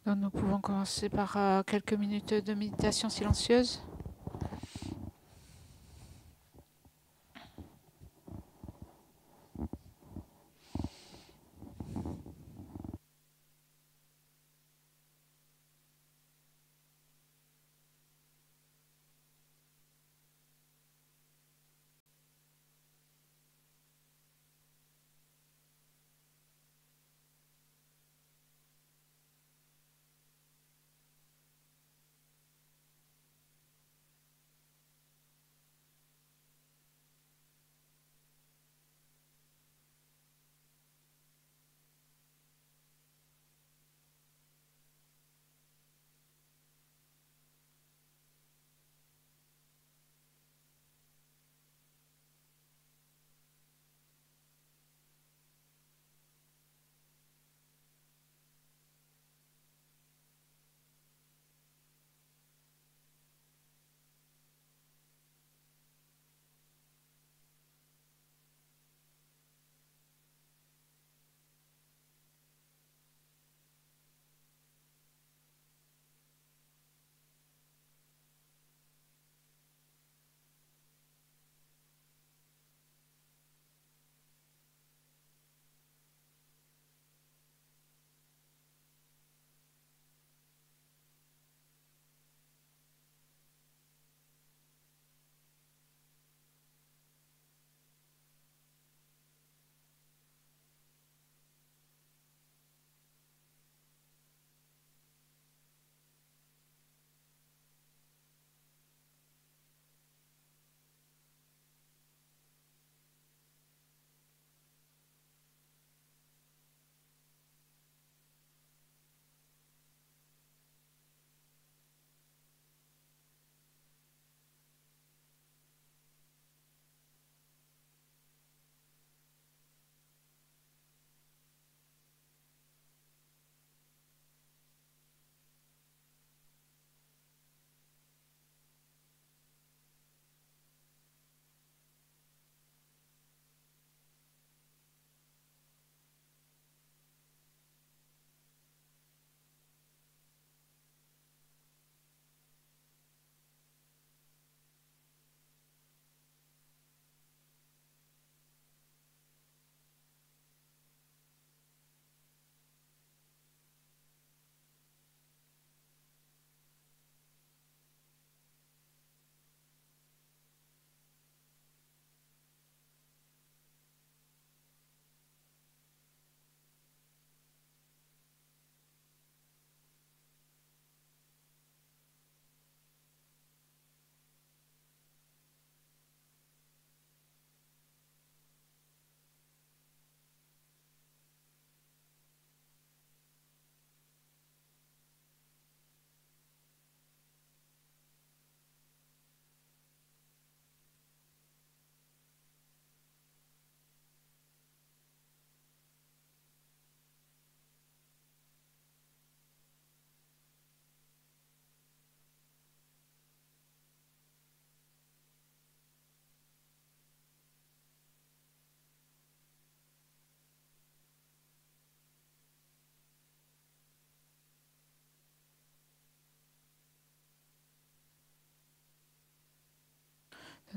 Donc nous pouvons commencer par quelques minutes de méditation silencieuse.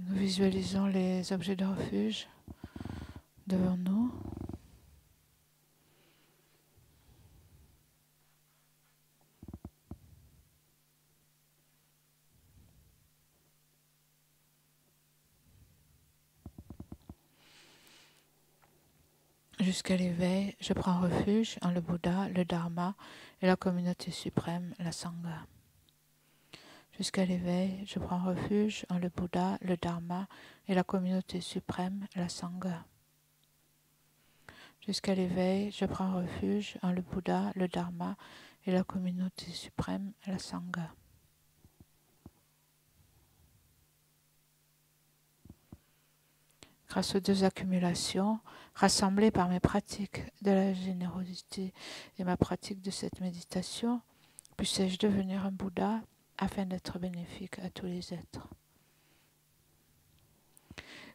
Nous visualisons les objets de refuge devant nous. Jusqu'à l'éveil, je prends refuge en le Bouddha, le Dharma et la communauté suprême, la Sangha. Jusqu'à l'éveil, je prends refuge en le Bouddha, le Dharma et la communauté suprême, la Sangha. Jusqu'à l'éveil, je prends refuge en le Bouddha, le Dharma et la communauté suprême, la Sangha. Grâce aux deux accumulations, rassemblées par mes pratiques de la générosité et ma pratique de cette méditation, puisse-je devenir un Bouddha afin d'être bénéfique à tous les êtres.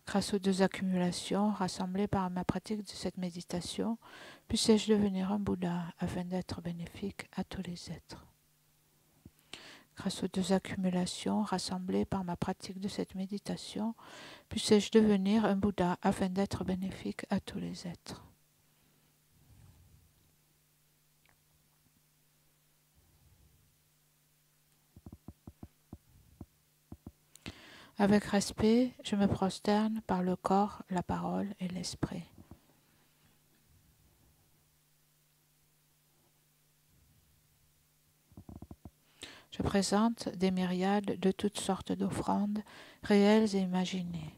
Grâce aux 2 accumulations rassemblées par ma pratique de cette méditation, puisse-je devenir un Bouddha afin d'être bénéfique à tous les êtres. Grâce aux 2 accumulations rassemblées par ma pratique de cette méditation, puisse-je devenir un Bouddha afin d'être bénéfique à tous les êtres. Avec respect, je me prosterne par le corps, la parole et l'esprit. Je présente des myriades de toutes sortes d'offrandes, réelles et imaginées.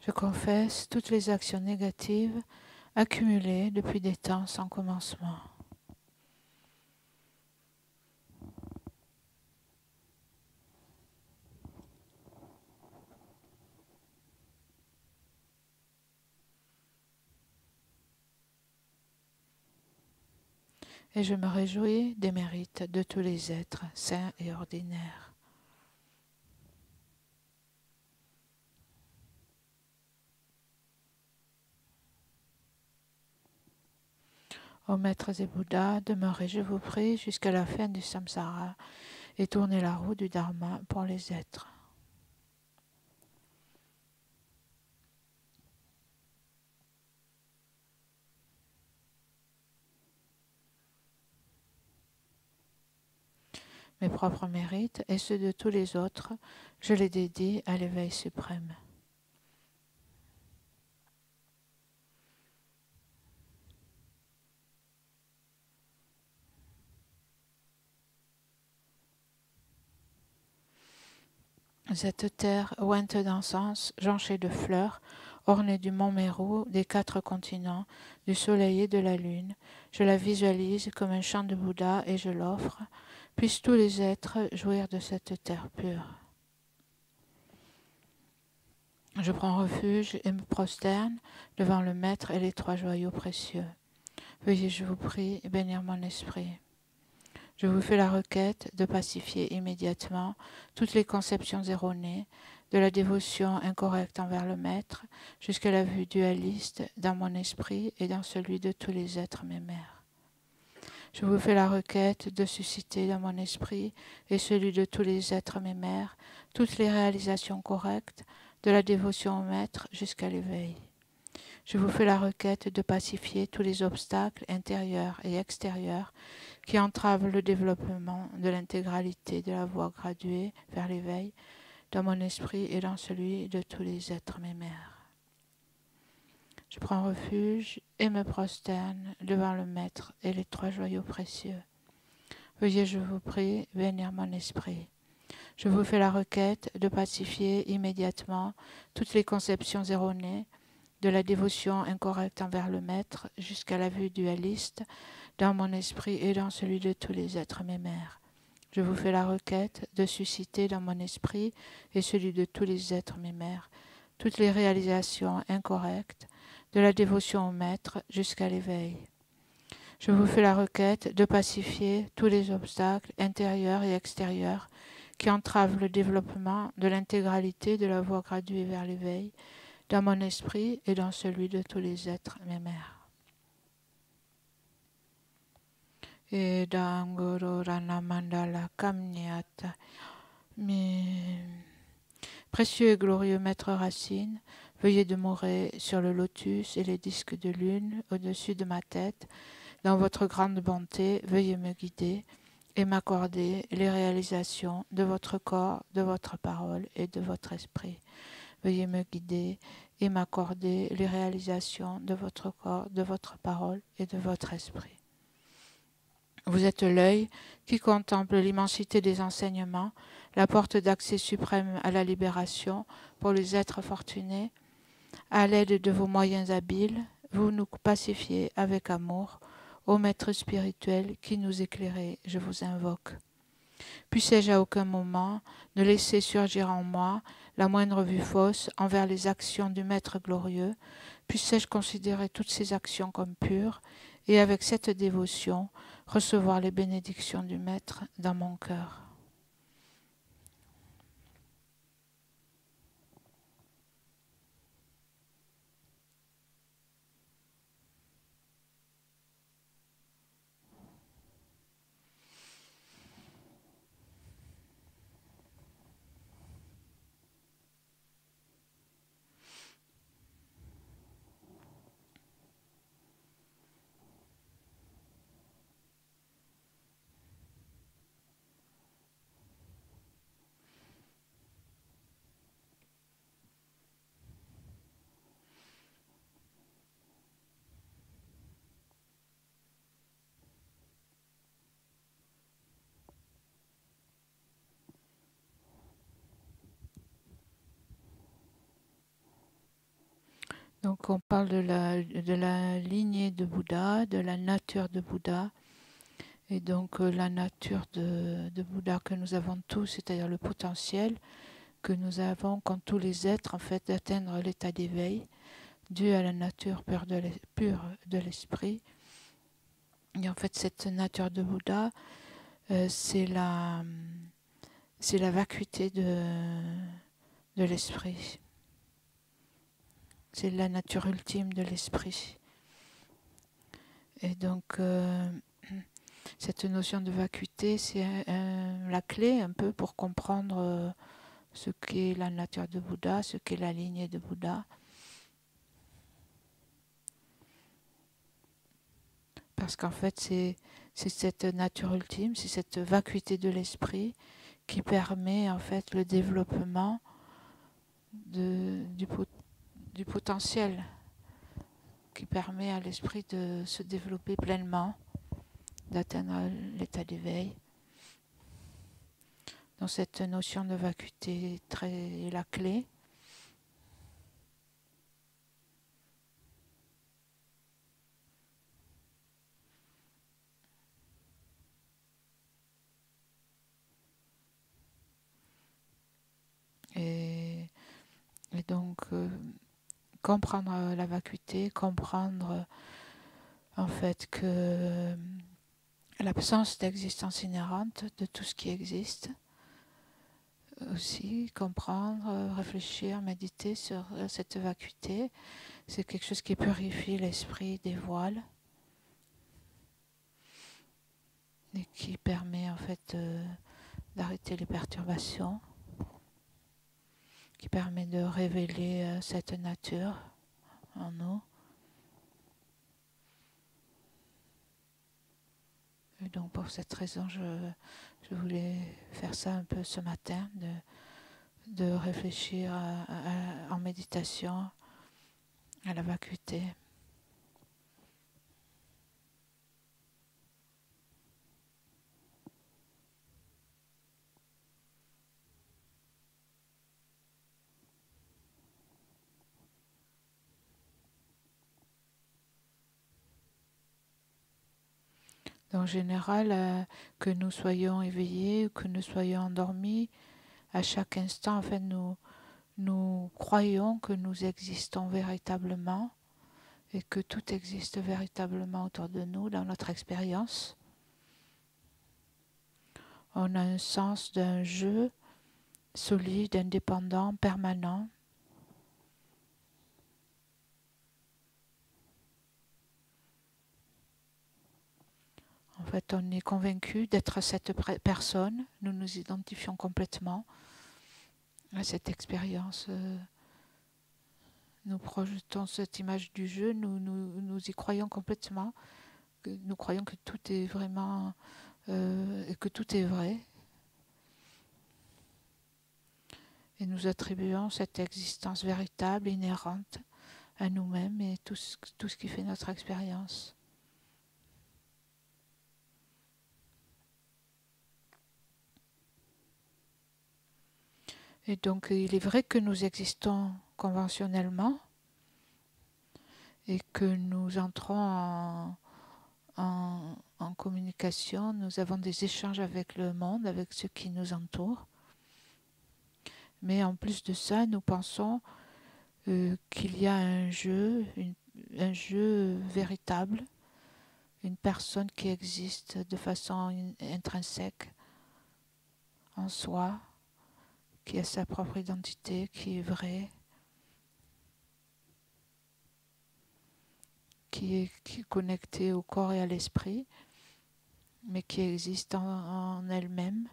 Je confesse toutes les actions négatives accumulées depuis des temps sans commencement. Et je me réjouis des mérites de tous les êtres sains et ordinaires. Ô maîtres et Bouddhas, demeurez, je vous prie, jusqu'à la fin du samsara et tournez la roue du dharma pour les êtres. Mes propres mérites et ceux de tous les autres, je les dédie à l'éveil suprême. Cette terre ointe d'encens, jonchée de fleurs, ornée du mont Mérou, des 4 continents, du soleil et de la lune, je la visualise comme un champ de Bouddha et je l'offre. Puissent tous les êtres jouir de cette terre pure. Je prends refuge et me prosterne devant le Maître et les 3 joyaux précieux. Veuillez, je vous prie, bénir mon esprit. Je vous fais la requête de pacifier immédiatement toutes les conceptions erronées, de la dévotion incorrecte envers le Maître, jusqu'à la vue dualiste dans mon esprit et dans celui de tous les êtres mes mères. Je vous fais la requête de susciter dans mon esprit et celui de tous les êtres mes mères toutes les réalisations correctes, de la dévotion au Maître jusqu'à l'éveil. Je vous fais la requête de pacifier tous les obstacles intérieurs et extérieurs qui entravent le développement de l'intégralité de la voie graduée vers l'éveil dans mon esprit et dans celui de tous les êtres mes mères. Je prends refuge et me prosterne devant le Maître et les 3 joyaux précieux. Veuillez, je vous prie, bénir mon esprit. Je vous fais la requête de pacifier immédiatement toutes les conceptions erronées, de la dévotion incorrecte envers le Maître jusqu'à la vue dualiste dans mon esprit et dans celui de tous les êtres mes mères. Je vous fais la requête de susciter dans mon esprit et celui de tous les êtres mes mères toutes les réalisations incorrectes, de la dévotion au Maître jusqu'à l'éveil. Je vous fais la requête de pacifier tous les obstacles intérieurs et extérieurs qui entravent le développement de l'intégralité de la voie graduée vers l'éveil, dans mon esprit et dans celui de tous les êtres mes mères. Et dans Guru Rana Mandala Kamnyata, précieux et glorieux Maître Racine, veuillez demeurer sur le lotus et les disques de lune au-dessus de ma tête. Dans votre grande bonté, veuillez me guider et m'accorder les réalisations de votre corps, de votre parole et de votre esprit. Veuillez me guider et m'accorder les réalisations de votre corps, de votre parole et de votre esprit. Vous êtes l'œil qui contemple l'immensité des enseignements, la porte d'accès suprême à la libération pour les êtres fortunés. À l'aide de vos moyens habiles, vous nous pacifiez avec amour. Ô Maître spirituel qui nous éclairez, je vous invoque. Puissais-je à aucun moment ne laisser surgir en moi la moindre vue fausse envers les actions du Maître glorieux, puissais-je considérer toutes ces actions comme pures, et avec cette dévotion, recevoir les bénédictions du Maître dans mon cœur. Donc on parle de la lignée de Bouddha, de la nature de Bouddha, et donc la nature de Bouddha que nous avons tous, c'est-à-dire le potentiel que nous avons, comme tous les êtres, en fait, d'atteindre l'état d'éveil, dû à la nature pure de l'esprit. Et en fait, cette nature de Bouddha, c'est la vacuité de l'esprit. C'est la nature ultime de l'esprit. Et donc, cette notion de vacuité, c'est la clé un peu pour comprendre ce qu'est la nature de Bouddha, ce qu'est la lignée de Bouddha. Parce qu'en fait, c'est cette nature ultime, c'est cette vacuité de l'esprit qui permet en fait le développement du potentiel, qui permet à l'esprit de se développer pleinement, d'atteindre l'état d'éveil. Donc cette notion de vacuité est la clé. Et donc, comprendre la vacuité, comprendre en fait que l'absence d'existence inhérente de tout ce qui existe, aussi comprendre, réfléchir, méditer sur cette vacuité, c'est quelque chose qui purifie l'esprit des voiles et qui permet en fait d'arrêter les perturbations, qui permet de révéler cette nature en nous. Et donc pour cette raison, je voulais faire ça un peu ce matin, de réfléchir en méditation à la vacuité. En général, que nous soyons éveillés ou que nous soyons endormis, à chaque instant, en fait, nous croyons que nous existons véritablement et que tout existe véritablement autour de nous dans notre expérience. On a un sens d'un jeu solide, indépendant, permanent. En fait, on est convaincu d'être cette personne. Nous nous identifions complètement à cette expérience. Nous projetons cette image du jeu, nous y croyons complètement. Nous croyons que tout est vraiment et que tout est vrai. Et nous attribuons cette existence véritable, inhérente à nous-mêmes et tout ce qui fait notre expérience. Et donc, il est vrai que nous existons conventionnellement et que nous entrons en communication, nous avons des échanges avec le monde, avec ceux qui nous entourent. Mais en plus de ça, nous pensons qu'il y a un jeu, un jeu véritable, une personne qui existe de façon intrinsèque en soi, qui a sa propre identité, qui est vraie, qui est connectée au corps et à l'esprit, mais qui existe en elle-même.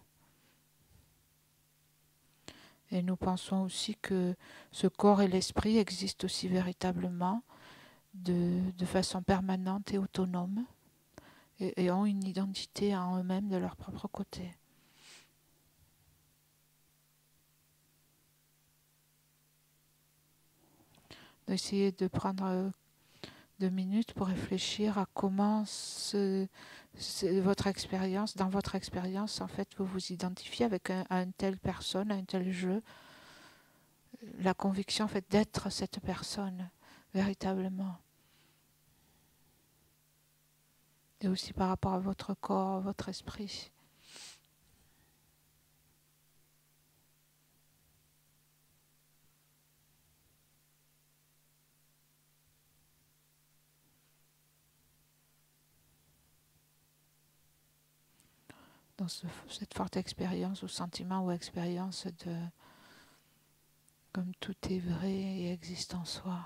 Et nous pensons aussi que ce corps et l'esprit existent aussi véritablement de façon permanente et autonome et ont une identité en eux-mêmes de leur propre côté. D'essayer de prendre 2 minutes pour réfléchir à comment votre expérience, dans votre expérience, en fait, vous vous identifiez avec à une telle personne, à un tel jeu, la conviction en fait d'être cette personne véritablement. Et aussi par rapport à votre corps, à votre esprit. Dans cette forte expérience ou sentiment ou expérience de comme tout est vrai et existe en soi.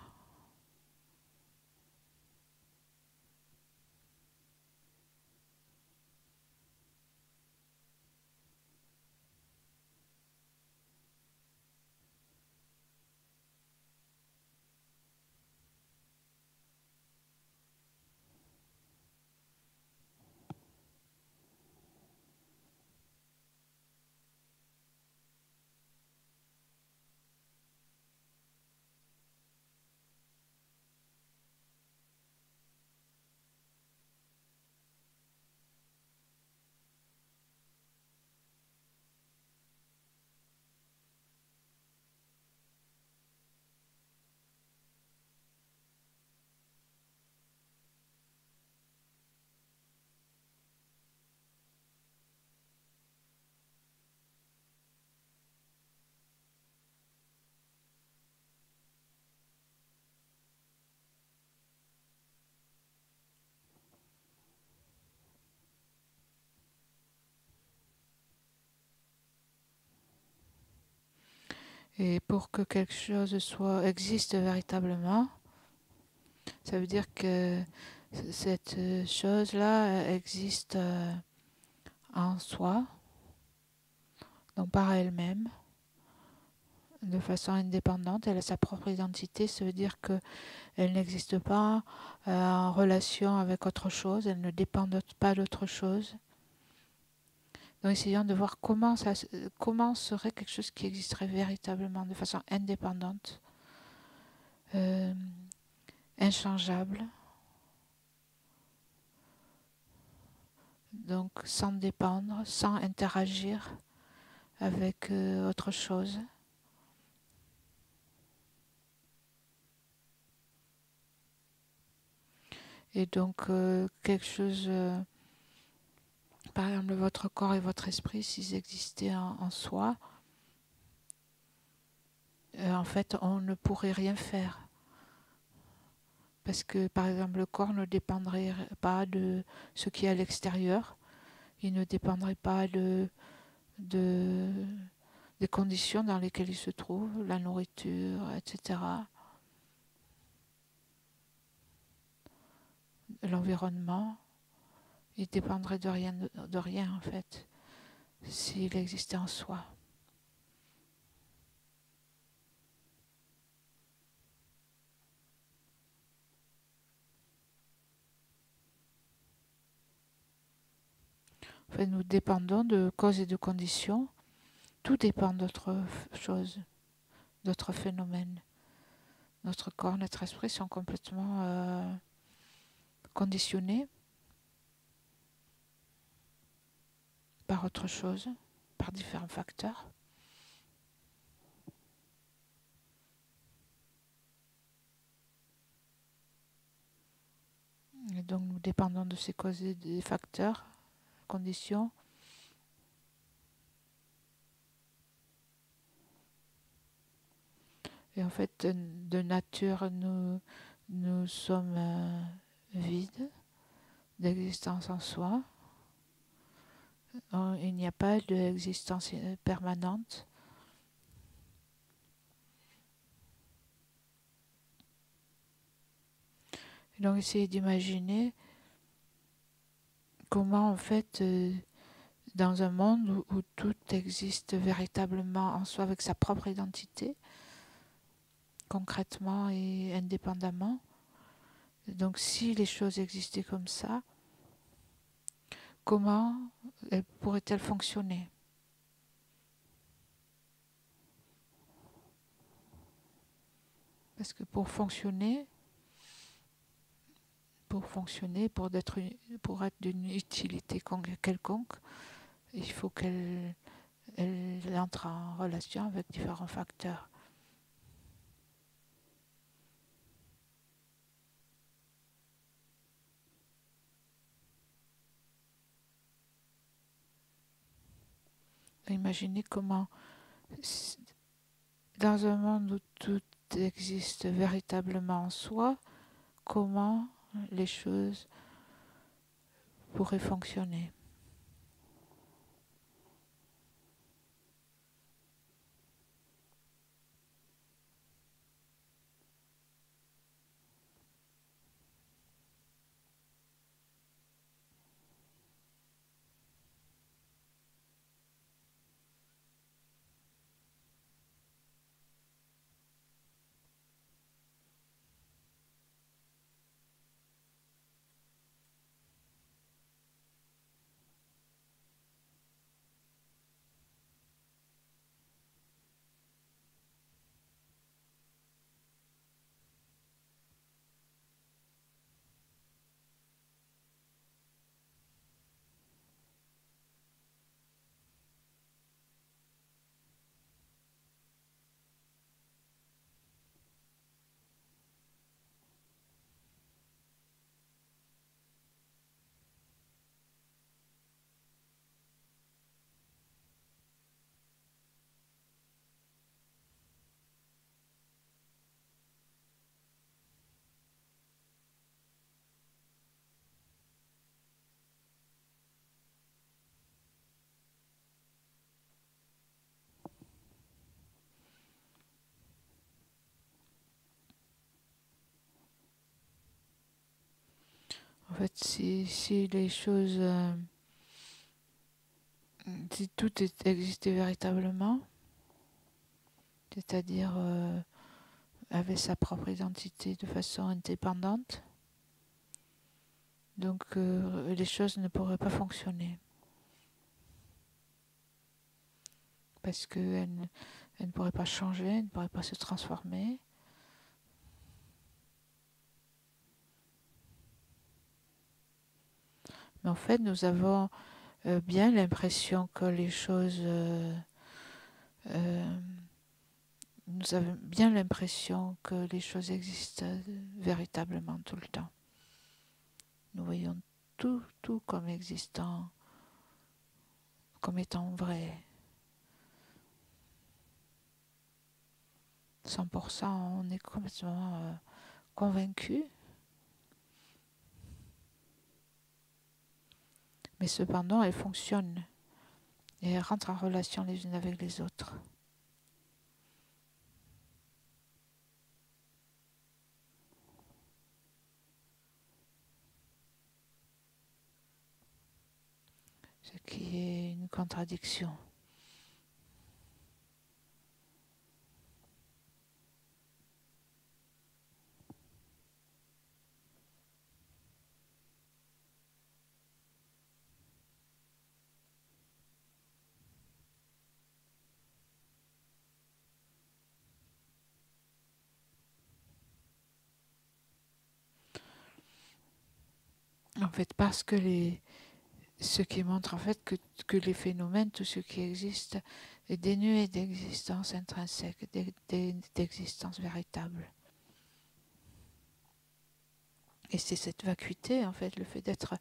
Et pour que quelque chose existe véritablement, ça veut dire que cette chose-là existe en soi, donc par elle-même, de façon indépendante. Elle a sa propre identité, ça veut dire qu'elle n'existe pas en relation avec autre chose, elle ne dépend pas d'autre chose. Donc essayons de voir comment serait quelque chose qui existerait véritablement de façon indépendante, inchangeable, donc sans dépendre, sans interagir avec autre chose. Et donc quelque chose, par exemple votre corps et votre esprit, s'ils existaient en soi, en fait on ne pourrait rien faire. Parce que par exemple le corps ne dépendrait pas de ce qui est à l'extérieur, il ne dépendrait pas des conditions dans lesquelles il se trouve, la nourriture, etc. L'environnement, il dépendrait de rien en fait, s'il existait en soi. En fait, nous dépendons de causes et de conditions. Tout dépend d'autre chose, d'autres phénomènes. Notre corps, notre esprit sont complètement conditionnés par autre chose, par différents facteurs. Et donc nous dépendons de ces causes et des facteurs, conditions. Et en fait, de nature, nous sommes vides d'existence en soi. Il n'y a pas d'existence permanente. Donc, essayez d'imaginer comment, en fait, dans un monde où tout existe véritablement en soi avec sa propre identité, concrètement et indépendamment. Donc, si les choses existaient comme ça, comment pourraient-elles fonctionner? Parce que pour fonctionner, pour être d'une utilité quelconque, il faut qu'elle entre en relation avec différents facteurs. Imaginez comment, dans un monde où tout existe véritablement en soi, comment les choses pourraient fonctionner. En fait, si les choses, si tout existait véritablement, c'est-à-dire avait sa propre identité de façon indépendante, donc les choses ne pourraient pas fonctionner. Parce qu'elles ne pourraient pas changer, elles ne pourraient pas se transformer. Mais en fait, nous avons bien l'impression que les choses... nous avons bien l'impression que les choses existent véritablement tout le temps. Nous voyons tout comme existant, comme étant vrai. 100%, on est complètement convaincu. Mais cependant, elles fonctionnent et elles rentrent en relation les unes avec les autres. Ce qui est une contradiction. En fait, parce que ce qui montre en fait que les phénomènes, tout ce qui existe, est dénué d'existence intrinsèque, d'existence véritable. Et c'est cette vacuité, en fait, le fait d'être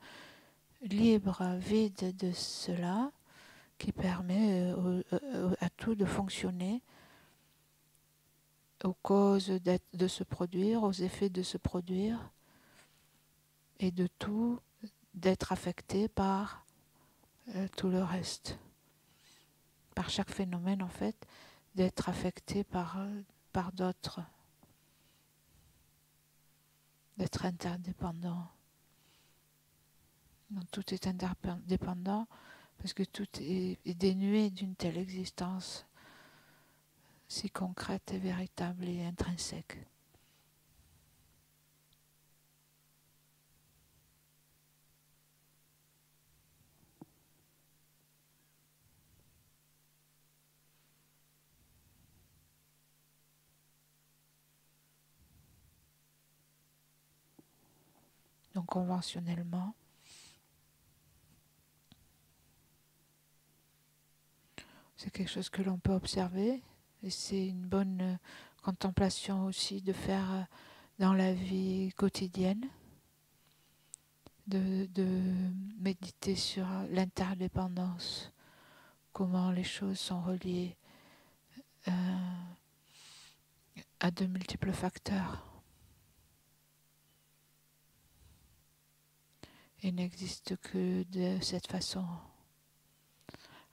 libre, vide de cela, qui permet à tout de fonctionner aux causes de se produire, aux effets de se produire, et de tout d'être affecté par tout le reste. Par chaque phénomène, en fait, d'être affecté par d'autres, d'être interdépendant. Donc tout est interdépendant parce que tout est dénué d'une telle existence si concrète et véritable et intrinsèque. Donc conventionnellement, c'est quelque chose que l'on peut observer et c'est une bonne contemplation aussi de faire dans la vie quotidienne, de méditer sur l'interdépendance, comment les choses sont reliées à de multiples facteurs et n'existent que de cette façon,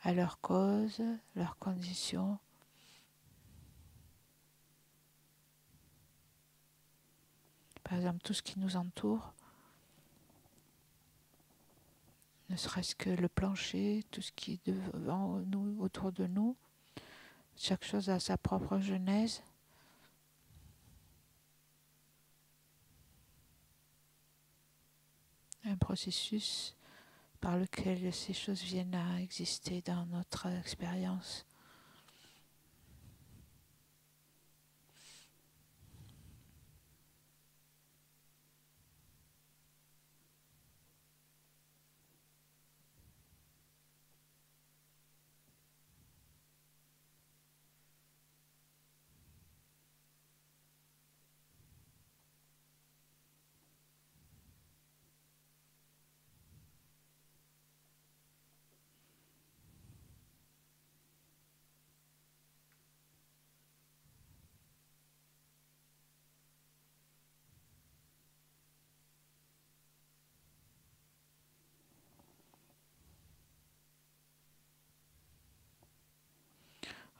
à leurs causes, leurs conditions. Par exemple, tout ce qui nous entoure, ne serait-ce que le plancher, tout ce qui est devant nous, autour de nous, chaque chose a sa propre genèse. Un processus par lequel ces choses viennent à exister dans notre expérience.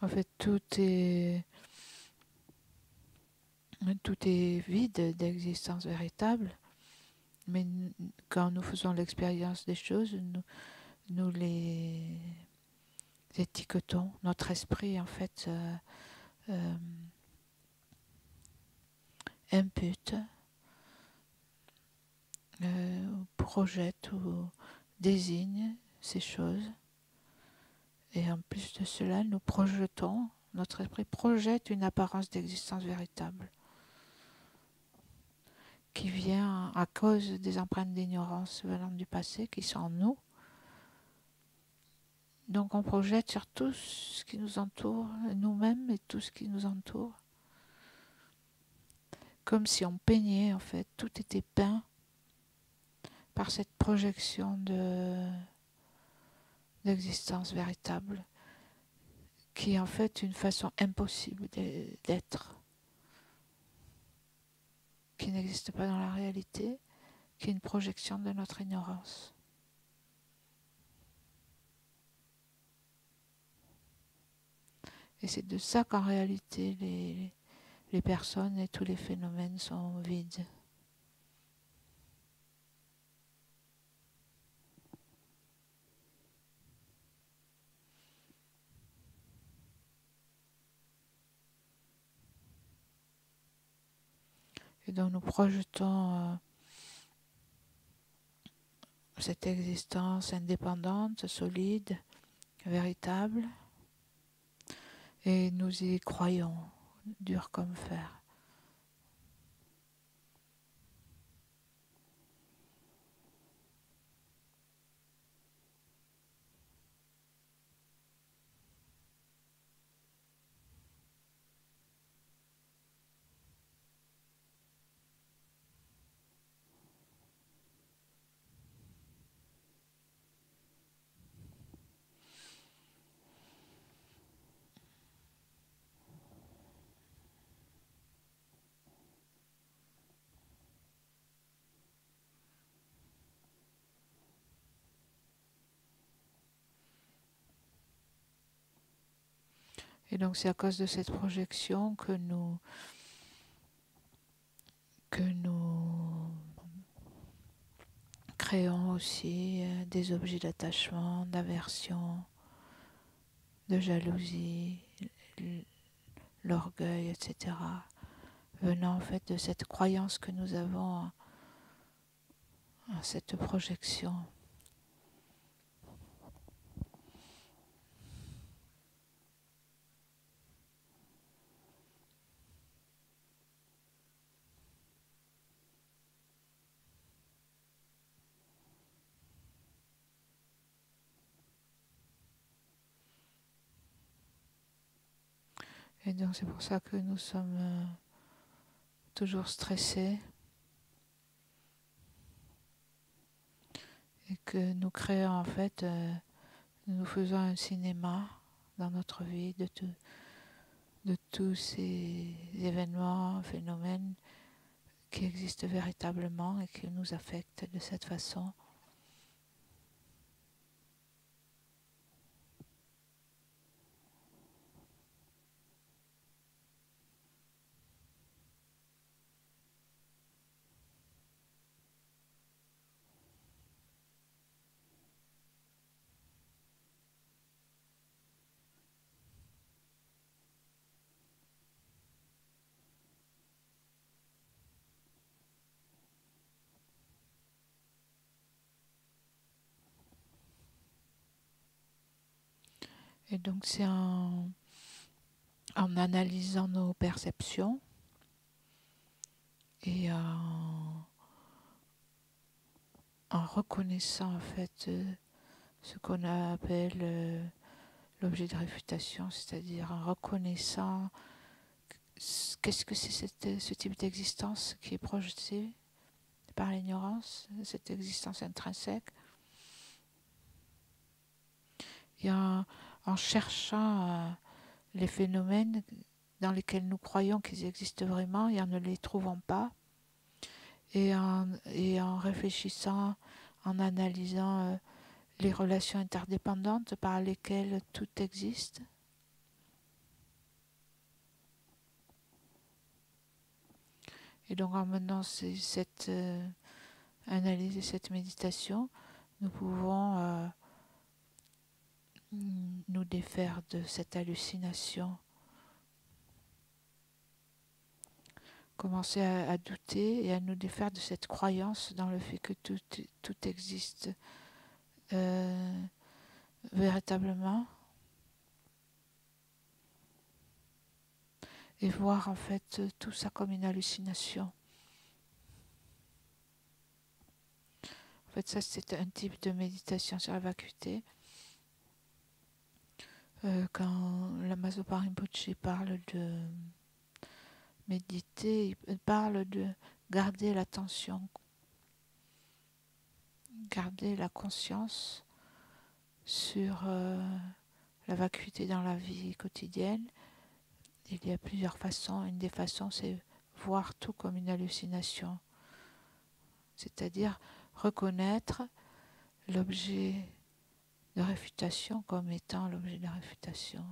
En fait, tout est vide d'existence véritable, mais quand nous faisons l'expérience des choses, nous les étiquetons. Notre esprit, en fait, impute, projette ou désigne ces choses. Et en plus de cela, nous projetons, notre esprit projette une apparence d'existence véritable qui vient à cause des empreintes d'ignorance venant du passé qui sont en nous. Donc on projette sur tout ce qui nous entoure, nous-mêmes et tout ce qui nous entoure. Comme si on peignait, en fait, tout était peint par cette projection d'existence véritable qui est en fait une façon impossible d'être, qui n'existe pas dans la réalité, qui est une projection de notre ignorance. Et c'est de ça qu'en réalité les personnes et tous les phénomènes sont vides. Et donc nous projetons cette existence indépendante, solide, véritable, et nous y croyons, dur comme fer. Et donc c'est à cause de cette projection que nous créons aussi des objets d'attachement, d'aversion, de jalousie, l'orgueil, etc. Venant en fait de cette croyance que nous avons en cette projection. Et donc c'est pour ça que nous sommes toujours stressés et que nous créons en fait, nous faisons un cinéma dans notre vie de tous ces événements, phénomènes qui existent véritablement et qui nous affectent de cette façon. Et donc c'est en analysant nos perceptions et en reconnaissant en fait ce qu'on appelle l'objet de réfutation, c'est-à-dire en reconnaissant qu'est-ce que c'est ce type d'existence qui est projeté par l'ignorance, cette existence intrinsèque, et en cherchant les phénomènes dans lesquels nous croyons qu'ils existent vraiment et en ne les trouvant pas, et en réfléchissant, en analysant les relations interdépendantes par lesquelles tout existe. Et donc en menant cette analyse et cette méditation, nous pouvons nous défaire de cette hallucination, commencer à douter et à nous défaire de cette croyance dans le fait que tout existe véritablement, et voir en fait tout ça comme une hallucination. En fait, ça c'est un type de méditation sur la vacuité. Quand Lama Zopa Rinpoche parle de méditer, il parle de garder l'attention, garder la conscience sur la vacuité dans la vie quotidienne. Il y a plusieurs façons. Une des façons, c'est voir tout comme une hallucination, c'est-à-dire reconnaître l'objet de réfutation comme étant l'objet de réfutation,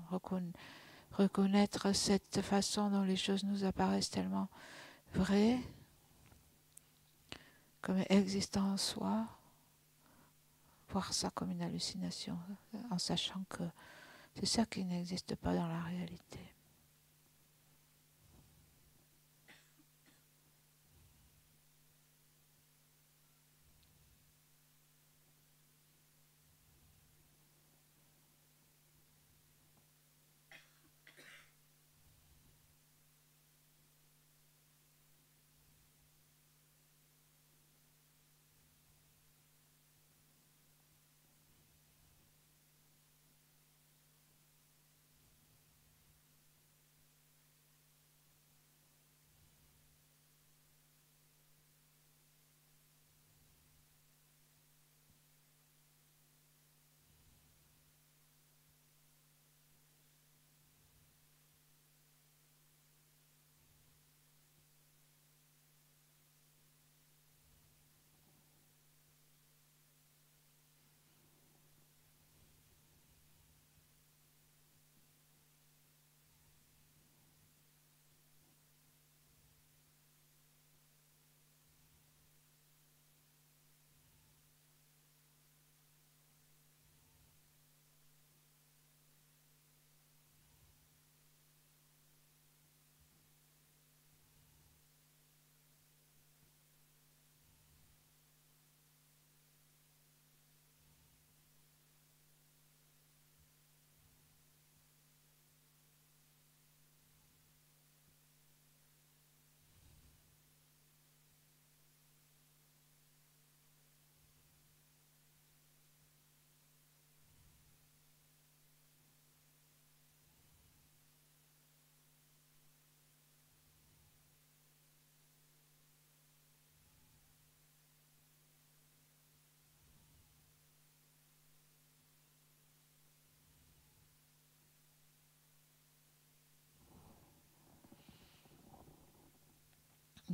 reconnaître cette façon dont les choses nous apparaissent tellement vraies, comme existant en soi, voir ça comme une hallucination, en sachant que c'est ça qui n'existe pas dans la réalité.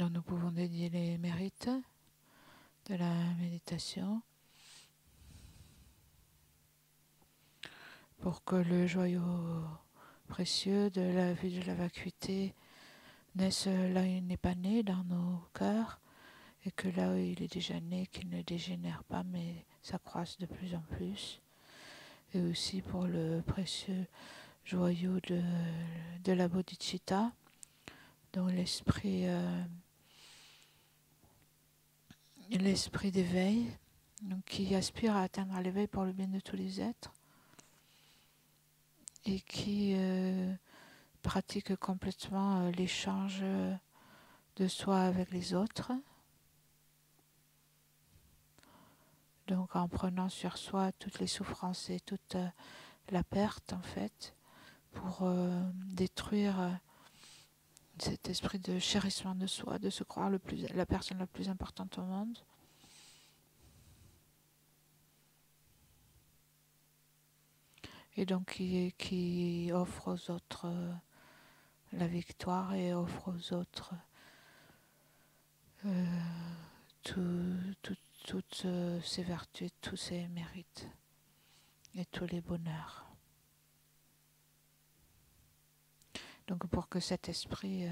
Donc nous pouvons dédier les mérites de la méditation pour que le joyau précieux de la vie de la vacuité naisse là où il n'est pas né dans nos cœurs, et que là où il est déjà né, qu'il ne dégénère pas mais s'accroisse de plus en plus. Et aussi pour le précieux joyau de la bodhicitta, dont l'esprit d'éveil, donc qui aspire à atteindre l'éveil pour le bien de tous les êtres, et qui pratique complètement l'échange de soi avec les autres. Donc en prenant sur soi toutes les souffrances et toute la perte en fait, pour détruire cet esprit de chérissement de soi, de se croire la personne la plus importante au monde. Et donc qui offre aux autres la victoire et offre aux autres toutes ses vertus, tous ses mérites et tous les bonheurs. Donc pour que cet esprit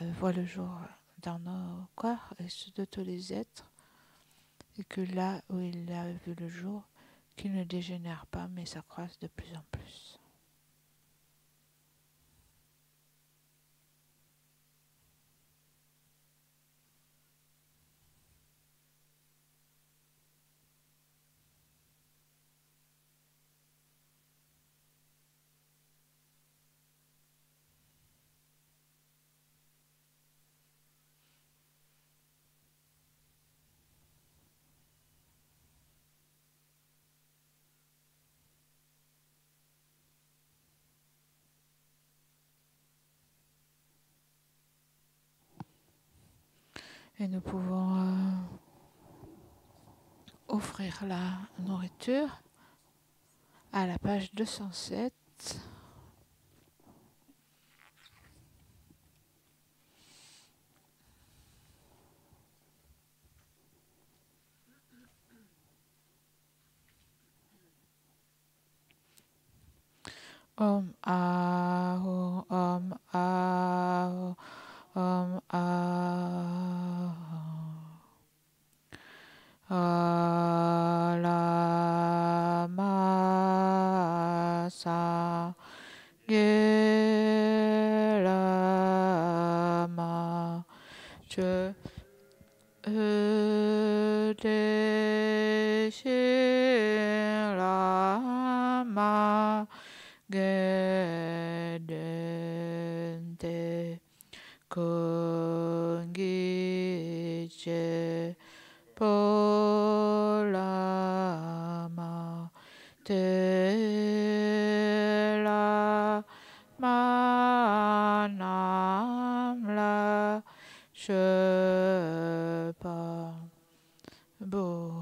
voit le jour dans nos corps et ceux de tous les êtres, et que là où il a vu le jour, qu'il ne dégénère pas mais s'accroisse de plus en plus. Et nous pouvons offrir la nourriture à la page 207. Om Aho, Om Aho, Om Aho. Alamasa Gelama Je Lama Gedente Kungiche Polama Tela Manamla Shepa Bo.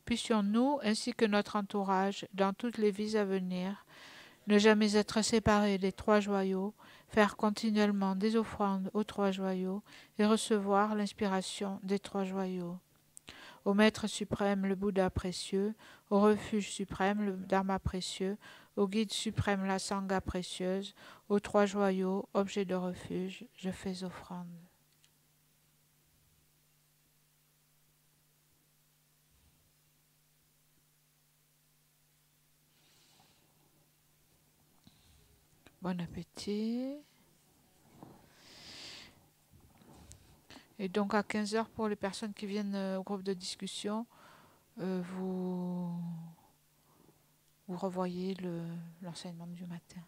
Puissions-nous, ainsi que notre entourage, dans toutes les vies à venir, ne jamais être séparés des trois joyaux, faire continuellement des offrandes aux trois joyaux et recevoir l'inspiration des trois joyaux. Au Maître suprême, le Bouddha précieux, au refuge suprême, le Dharma précieux, au guide suprême, la Sangha précieuse, aux trois joyaux, objets de refuge, je fais offrande. Bon appétit. Et donc à 15h, pour les personnes qui viennent au groupe de discussion, vous revoyez l'enseignement du matin.